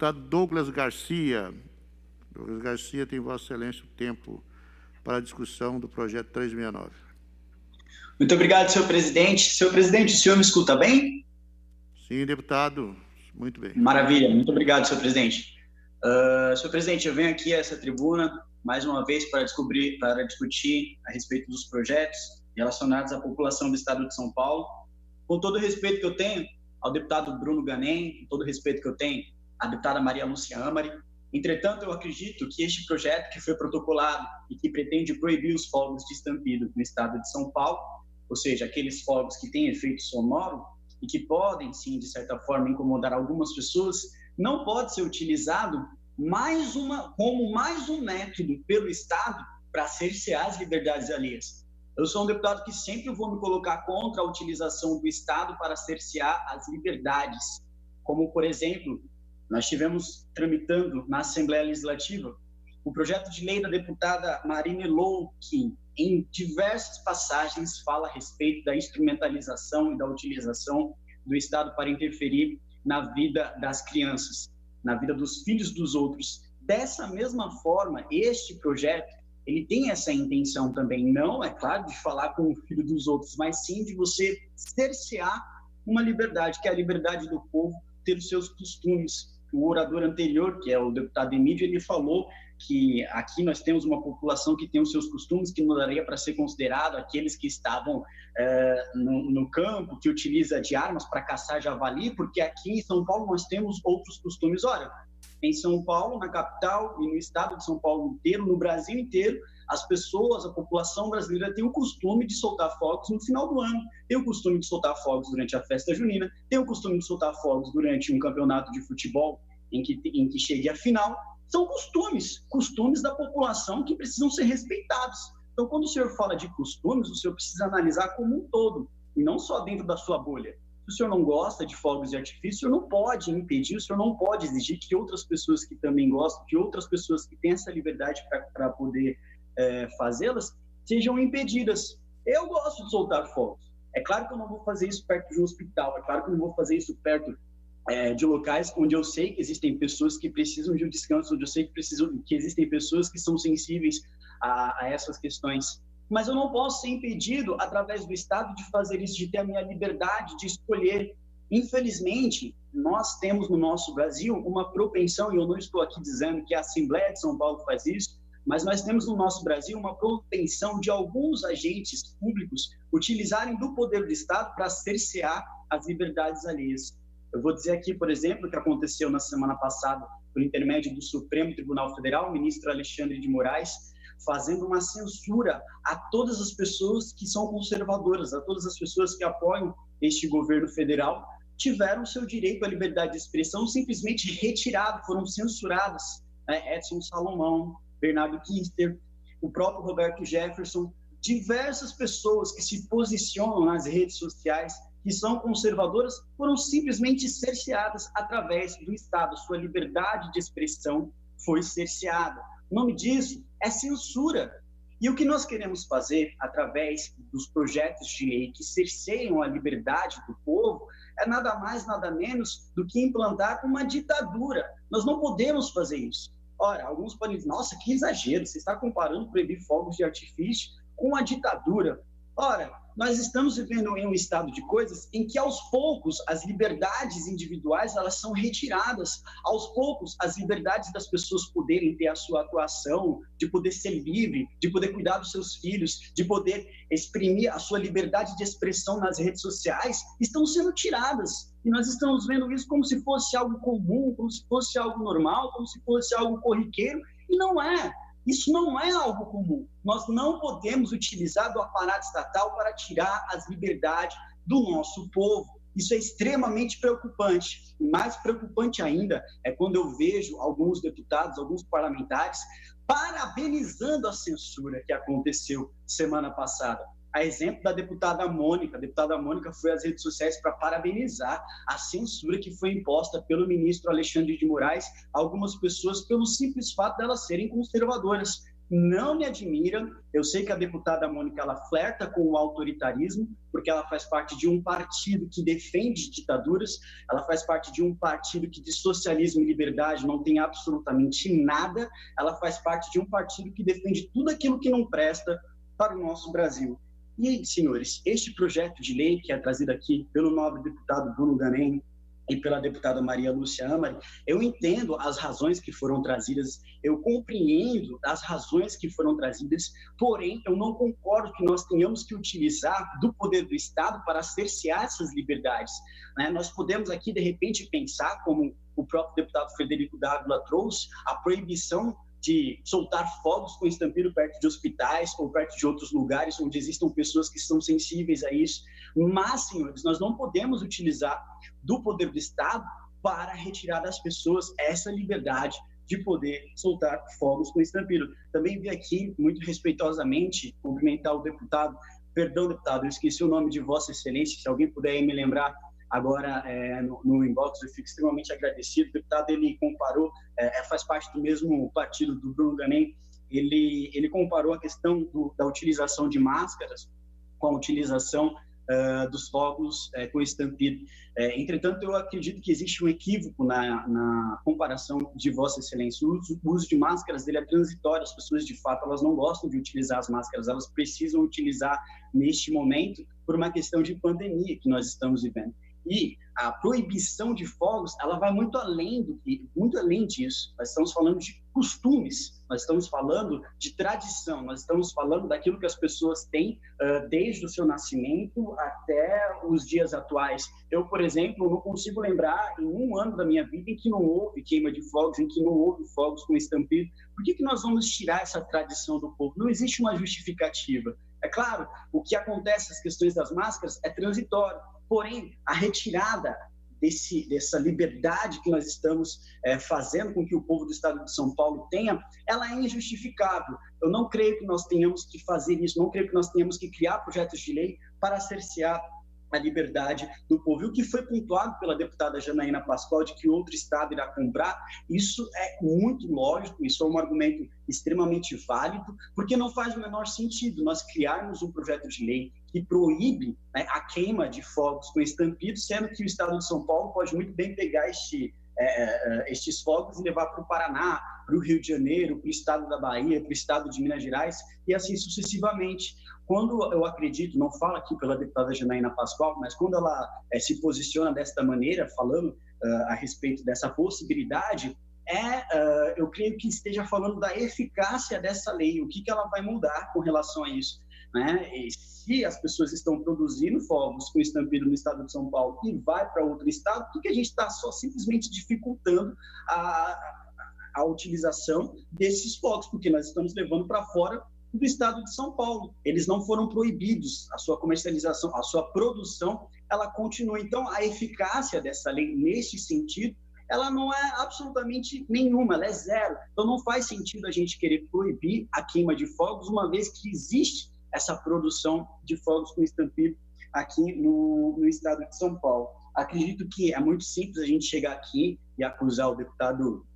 Deputado Douglas Garcia. Douglas Garcia, tem Vossa Excelência o tempo para a discussão do projeto 369. Muito obrigado, senhor presidente. Senhor presidente, o senhor me escuta bem? Sim, deputado. Muito bem. Maravilha. Muito obrigado, senhor presidente. Senhor presidente, eu venho aqui a essa tribuna mais uma vez para discutir a respeito dos projetos relacionados à população do estado de São Paulo. Com todo o respeito que eu tenho ao deputado Bruno Ganem, com todo o respeito que eu tenho à deputada Maria Lúcia Amari, entretanto, eu acredito que este projeto que foi protocolado e que pretende proibir os fogos de estampido no estado de São Paulo, ou seja, aqueles fogos que têm efeito sonoro e que podem, sim, de certa forma, incomodar algumas pessoas, não pode ser utilizado como mais um método pelo Estado para cercear as liberdades alheias. Eu sou um deputado que sempre vou me colocar contra a utilização do Estado para cercear as liberdades, como, por exemplo, nós tivemos tramitando na Assembleia Legislativa o projeto de lei da deputada Marine Lou, que em diversas passagens fala a respeito da instrumentalização e da utilização do Estado para interferir na vida das crianças, na vida dos filhos dos outros. Dessa mesma forma, este projeto, ele tem essa intenção também, não, é claro, de falar com o filho dos outros, mas sim de você cercear uma liberdade, que é a liberdade do povo ter os seus costumes. O orador anterior, que é o deputado Emílio, ele falou que aqui nós temos uma população que tem os seus costumes, que não daria para ser considerado aqueles que estavam no campo, que utiliza de armas para caçar javali, porque aqui em São Paulo nós temos outros costumes. Olha, em São Paulo, na capital e no estado de São Paulo inteiro, no Brasil inteiro, as pessoas, a população brasileira tem o costume de soltar fogos no final do ano, tem o costume de soltar fogos durante a festa junina, tem o costume de soltar fogos durante um campeonato de futebol em que chegue a final. São costumes da população que precisam ser respeitados. Então, quando o senhor fala de costumes, o senhor precisa analisar como um todo, e não só dentro da sua bolha. Se o senhor não gosta de fogos de artifício, o senhor não pode impedir, o senhor não pode exigir que outras pessoas que também gostam, que outras pessoas que têm essa liberdade para poder fazê-las, sejam impedidas. Eu gosto de soltar fogos. É claro que eu não vou fazer isso perto de um hospital, é claro que eu não vou fazer isso perto de locais onde eu sei que existem pessoas que precisam de um descanso, onde eu sei que existem pessoas que são sensíveis a essas questões. Mas eu não posso ser impedido, através do Estado, de fazer isso, de ter a minha liberdade de escolher. Infelizmente, nós temos no nosso Brasil uma propensão, e eu não estou aqui dizendo que a Assembleia de São Paulo faz isso, mas nós temos no nosso Brasil uma propensão de alguns agentes públicos utilizarem do poder do Estado para cercear as liberdades alheias. Eu vou dizer aqui, por exemplo, o que aconteceu na semana passada, por intermédio do Supremo Tribunal Federal, o ministro Alexandre de Moraes, fazendo uma censura a todas as pessoas que são conservadoras, a todas as pessoas que apoiam este governo federal, tiveram seu direito à liberdade de expressão simplesmente retirado, foram censuradas. Edson Salomão, Bernardo Kister, o próprio Roberto Jefferson, diversas pessoas que se posicionam nas redes sociais, que são conservadoras, foram simplesmente cerceadas através do Estado. Sua liberdade de expressão foi cerceada. O nome disso é censura. E o que nós queremos fazer, através dos projetos de lei que cerceiam a liberdade do povo, é nada mais, nada menos do que implantar uma ditadura. Nós não podemos fazer isso. Ora, alguns podem dizer, nossa, que exagero, você está comparando proibir fogos de artifício com a ditadura. Ora, nós estamos vivendo em um estado de coisas em que, aos poucos, as liberdades individuais elas são retiradas. Aos poucos, as liberdades das pessoas poderem ter a sua atuação, de poder ser livre, de poder cuidar dos seus filhos, de poder exprimir a sua liberdade de expressão nas redes sociais, estão sendo tiradas. E nós estamos vendo isso como se fosse algo comum, como se fosse algo normal, como se fosse algo corriqueiro, e não é. Isso não é algo comum. Nós não podemos utilizar do aparato estatal para tirar as liberdades do nosso povo. Isso é extremamente preocupante. E mais preocupante ainda é quando eu vejo alguns deputados, alguns parlamentares, parabenizando a censura que aconteceu semana passada. A exemplo da deputada Mônica. A deputada Mônica foi às redes sociais para parabenizar a censura que foi imposta pelo ministro Alexandre de Moraes a algumas pessoas pelo simples fato de elas serem conservadoras. não me admira. Eu sei que a deputada Mônica, ela flerta com o autoritarismo, porque ela faz parte de um partido que defende ditaduras, ela faz parte de um partido que de socialismo e liberdade não tem absolutamente nada, ela faz parte de um partido que defende tudo aquilo que não presta para o nosso Brasil. E, senhores, este projeto de lei que é trazido aqui pelo nobre deputado Bruno Ganem e pela deputada Maria Lúcia Amari, eu entendo as razões que foram trazidas, eu compreendo as razões que foram trazidas, porém, eu não concordo que nós tenhamos que utilizar do poder do Estado para cercear essas liberdades, né? Nós podemos aqui, de repente, pensar, como o próprio deputado Frederico Dávila trouxe, a proibição de soltar fogos com estampido perto de hospitais ou perto de outros lugares onde existam pessoas que são sensíveis a isso. Mas, senhores, nós não podemos utilizar do poder do Estado para retirar das pessoas essa liberdade de poder soltar fogos com estampido. Também vi aqui, muito respeitosamente, cumprimentar o deputado. Perdão, deputado, eu esqueci o nome de Vossa Excelência, se alguém puder me lembrar agora no inbox, eu fico extremamente agradecido. O deputado, ele comparou, faz parte do mesmo partido do Bruno Ganem, ele comparou a questão da utilização de máscaras com a utilização dos fogos com estampido. Entretanto, eu acredito que existe um equívoco na comparação de Vossa Excelência. O uso de máscaras dele é transitório, as pessoas, de fato, elas não gostam de utilizar as máscaras, elas precisam utilizar neste momento por uma questão de pandemia que nós estamos vivendo. E a proibição de fogos, ela vai muito além disso. Nós estamos falando de costumes, nós estamos falando de tradição, nós estamos falando daquilo que as pessoas têm desde o seu nascimento até os dias atuais. Eu, por exemplo, não consigo lembrar em um ano da minha vida em que não houve queima de fogos, em que não houve fogos com estampido. Por que nós vamos tirar essa tradição do povo? Não existe uma justificativa. É claro, o que acontece, as questões das máscaras, é transitório. Porém, a retirada dessa liberdade que nós estamos fazendo com que o povo do estado de São Paulo tenha, ela é injustificável. Eu não creio que nós tenhamos que fazer isso, não creio que nós tenhamos que criar projetos de lei para cercear a liberdade do povo. E o que foi pontuado pela deputada Janaína Pascoal de que outro estado irá comprar, isso é muito lógico, isso é um argumento extremamente válido, porque não faz o menor sentido nós criarmos um projeto de lei que proíbe, né, a queima de fogos com estampido, sendo que o estado de São Paulo pode muito bem pegar estes fogos e levar para o Paraná, para o Rio de Janeiro, para o estado da Bahia, para o estado de Minas Gerais, e assim sucessivamente. Quando eu acredito, não falo aqui pela deputada Janaína Pascoal, mas quando ela se posiciona desta maneira, falando a respeito dessa possibilidade, eu creio que esteja falando da eficácia dessa lei, o que ela vai mudar com relação a isso, né? E se as pessoas estão produzindo fogos com estampido no estado de São Paulo e vai para outro estado, porque a gente está só simplesmente dificultando a utilização desses fogos, porque nós estamos levando para fora do estado de São Paulo. Eles não foram proibidos, a sua comercialização, a sua produção, ela continua. Então, a eficácia dessa lei, nesse sentido, ela não é absolutamente nenhuma, ela é zero. Então, não faz sentido a gente querer proibir a queima de fogos, uma vez que existe essa produção de fogos com estampido aqui no estado de São Paulo. Acredito que é muito simples a gente chegar aqui e acusar o deputado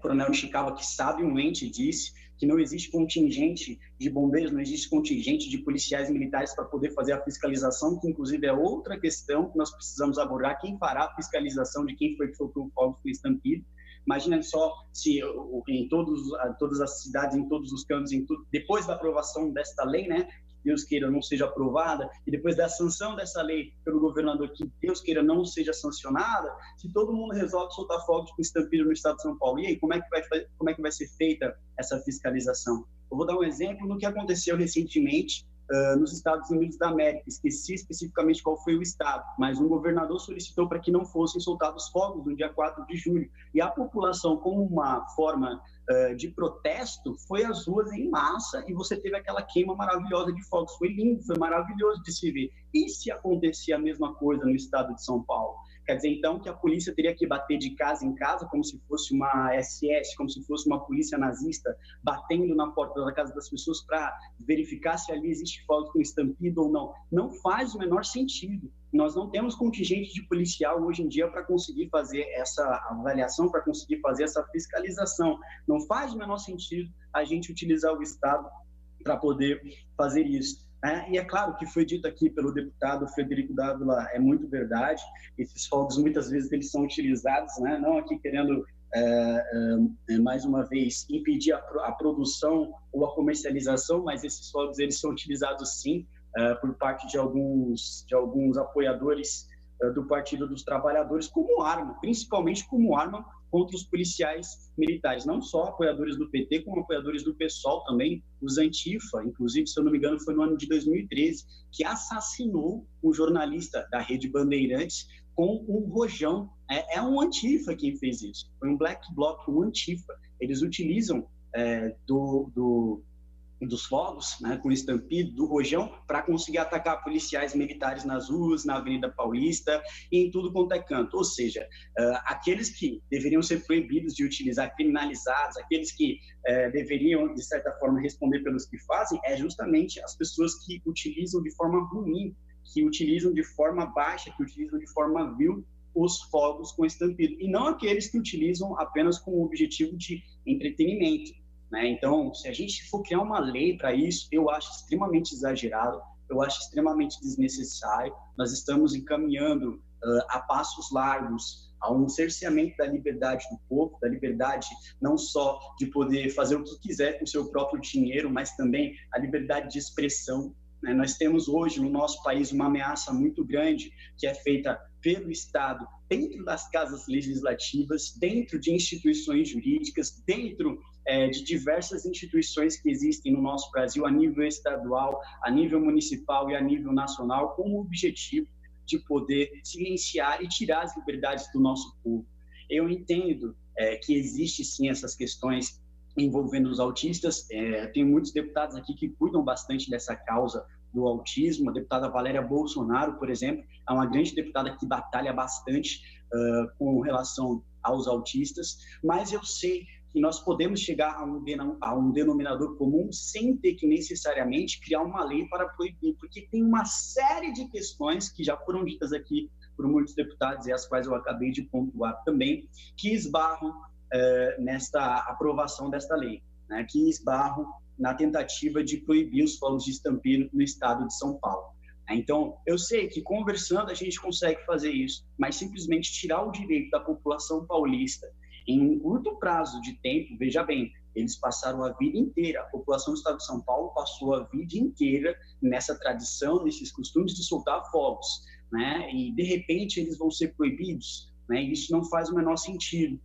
Coronel Nishikawa, que sabiamente disse que não existe contingente de bombeiros, não existe contingente de policiais militares para poder fazer a fiscalização, que inclusive é outra questão que nós precisamos abordar, quem fará a fiscalização de quem foi que soltou o fogo com estampido. Imagina só se em todas as cidades, em todos os cantos, depois da aprovação desta lei, né, que Deus queira não seja aprovada, e depois da sanção dessa lei pelo governador, que Deus queira não seja sancionada, se todo mundo resolve soltar fogos com estampido no estado de São Paulo, e aí, como é que vai ser feita essa fiscalização? Eu vou dar um exemplo do que aconteceu recentemente nos Estados Unidos da América. Esqueci especificamente qual foi o estado, mas um governador solicitou para que não fossem soltados fogos no dia 4 de julho, e a população, como uma forma de protesto, foi às ruas em massa, e você teve aquela queima maravilhosa de fogos. Foi lindo, foi maravilhoso de se ver. E se acontecer a mesma coisa no estado de São Paulo? Quer dizer, então, que a polícia teria que bater de casa em casa, como se fosse uma SS, como se fosse uma polícia nazista, batendo na porta da casa das pessoas para verificar se ali existe fogos com estampido ou não. Não faz o menor sentido. nós não temos contingente de policial hoje em dia para conseguir fazer essa avaliação, para conseguir fazer essa fiscalização. Não faz o menor sentido a gente utilizar o Estado para poder fazer isso. E é claro que foi dito aqui pelo deputado Frederico Dávila, é muito verdade, esses fogos muitas vezes eles são utilizados, né? Não aqui querendo, mais uma vez, impedir a produção ou a comercialização, mas esses fogos eles são utilizados sim por parte de alguns apoiadores do Partido dos Trabalhadores como arma, principalmente como arma contra os policiais militares, não só apoiadores do PT, como apoiadores do PSOL também, os Antifa, inclusive, se eu não me engano, foi no ano de 2013, que assassinou um jornalista da Rede Bandeirantes com um rojão. É um Antifa quem fez isso, foi um Black Bloc, um Antifa. Eles utilizam dos fogos, né, com estampido, do rojão, para conseguir atacar policiais militares nas ruas, na Avenida Paulista e em tudo quanto é canto. Ou seja, aqueles que deveriam ser proibidos de utilizar, criminalizados, aqueles que deveriam, de certa forma, responder pelos que fazem, é justamente as pessoas que utilizam de forma ruim, que utilizam de forma baixa, que utilizam de forma vil os fogos com estampido, e não aqueles que utilizam apenas com o objetivo de entretenimento. Então, se a gente for criar uma lei para isso, eu acho extremamente exagerado, eu acho extremamente desnecessário. Nós estamos encaminhando a passos largos a um cerceamento da liberdade do povo, da liberdade não só de poder fazer o que quiser com o seu próprio dinheiro, mas também a liberdade de expressão. Nós temos hoje no nosso país uma ameaça muito grande que é feita pelo Estado dentro das casas legislativas, dentro de instituições jurídicas, dentro de diversas instituições que existem no nosso Brasil, a nível estadual, a nível municipal e a nível nacional, com o objetivo de poder silenciar e tirar as liberdades do nosso povo. Eu entendo que existe sim essas questões envolvendo os autistas. Tem muitos deputados aqui que cuidam bastante dessa causa do autismo. A deputada Valéria Bolsonaro, por exemplo, é uma grande deputada que batalha bastante com relação aos autistas, mas eu sei que nós podemos chegar a um denominador comum sem ter que necessariamente criar uma lei para proibir, porque tem uma série de questões que já foram ditas aqui por muitos deputados e as quais eu acabei de pontuar também, que esbarram nesta aprovação desta lei, né, que esbarram na tentativa de proibir os fogos de estampido no estado de São Paulo. Então, eu sei que conversando a gente consegue fazer isso, mas simplesmente tirar o direito da população paulista em um curto prazo de tempo, veja bem, eles passaram a vida inteira, a população do estado de São Paulo passou a vida inteira nessa tradição, nesses costumes de soltar fogos, né? E de repente eles vão ser proibidos, né? Isso não faz o menor sentido.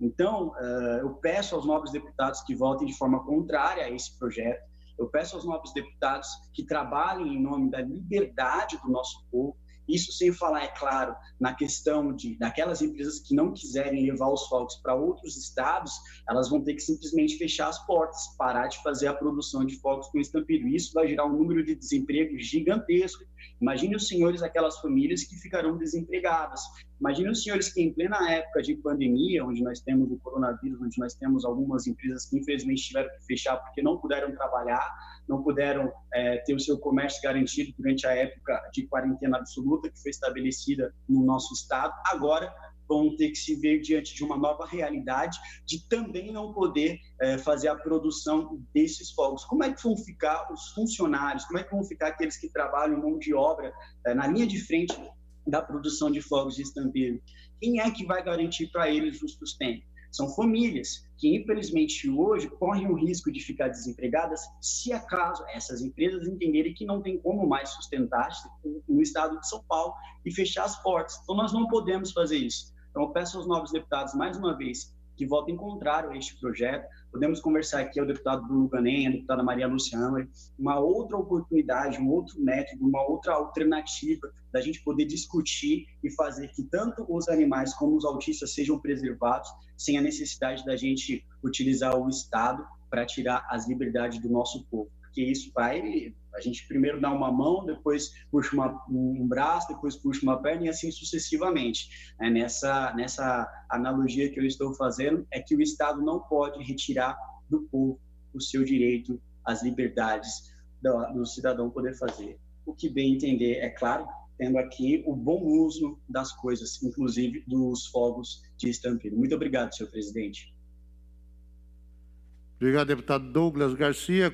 Então, eu peço aos nobres deputados que votem de forma contrária a esse projeto, eu peço aos nobres deputados que trabalhem em nome da liberdade do nosso povo, isso sem falar, é claro, na questão daquelas empresas que não quiserem levar os fogos para outros estados, elas vão ter que simplesmente fechar as portas, parar de fazer a produção de fogos com estampido. Isso vai gerar um número de desemprego gigantesco. Imagine os senhores, aquelas famílias que ficarão desempregadas. Imagine os senhores que em plena época de pandemia, onde nós temos o coronavírus, onde nós temos algumas empresas que infelizmente tiveram que fechar porque não puderam trabalhar, não puderam ter o seu comércio garantido durante a época de quarentena absoluta que foi estabelecida no nosso estado, agora vão ter que se ver diante de uma nova realidade de também não poder fazer a produção desses fogos. Como é que vão ficar os funcionários? Como é que vão ficar aqueles que trabalham mão de obra na linha de frente da produção de fogos de estampido? Quem é que vai garantir para eles o sustento? São famílias que, infelizmente, hoje correm o risco de ficar desempregadas se acaso essas empresas entenderem que não tem como mais sustentar-se no estado de São Paulo e fechar as portas. Então, nós não podemos fazer isso. Então, eu peço aos novos deputados, mais uma vez, que votem contrário a este projeto. Podemos conversar aqui ao deputado Bruno Ganem, a deputada Maria Luciana, uma outra oportunidade, um outro método, uma outra alternativa da gente poder discutir e fazer que tanto os animais como os autistas sejam preservados, sem a necessidade da gente utilizar o Estado para tirar as liberdades do nosso povo. Porque isso a gente primeiro dá uma mão, depois puxa um braço, depois puxa uma perna e assim sucessivamente. Nessa analogia que eu estou fazendo, é que o Estado não pode retirar do povo o seu direito às liberdades do cidadão poder fazer o que bem entender, é claro, tendo aqui o bom uso das coisas, inclusive dos fogos de estampido. Muito obrigado, senhor presidente. Obrigado, deputado Douglas Garcia.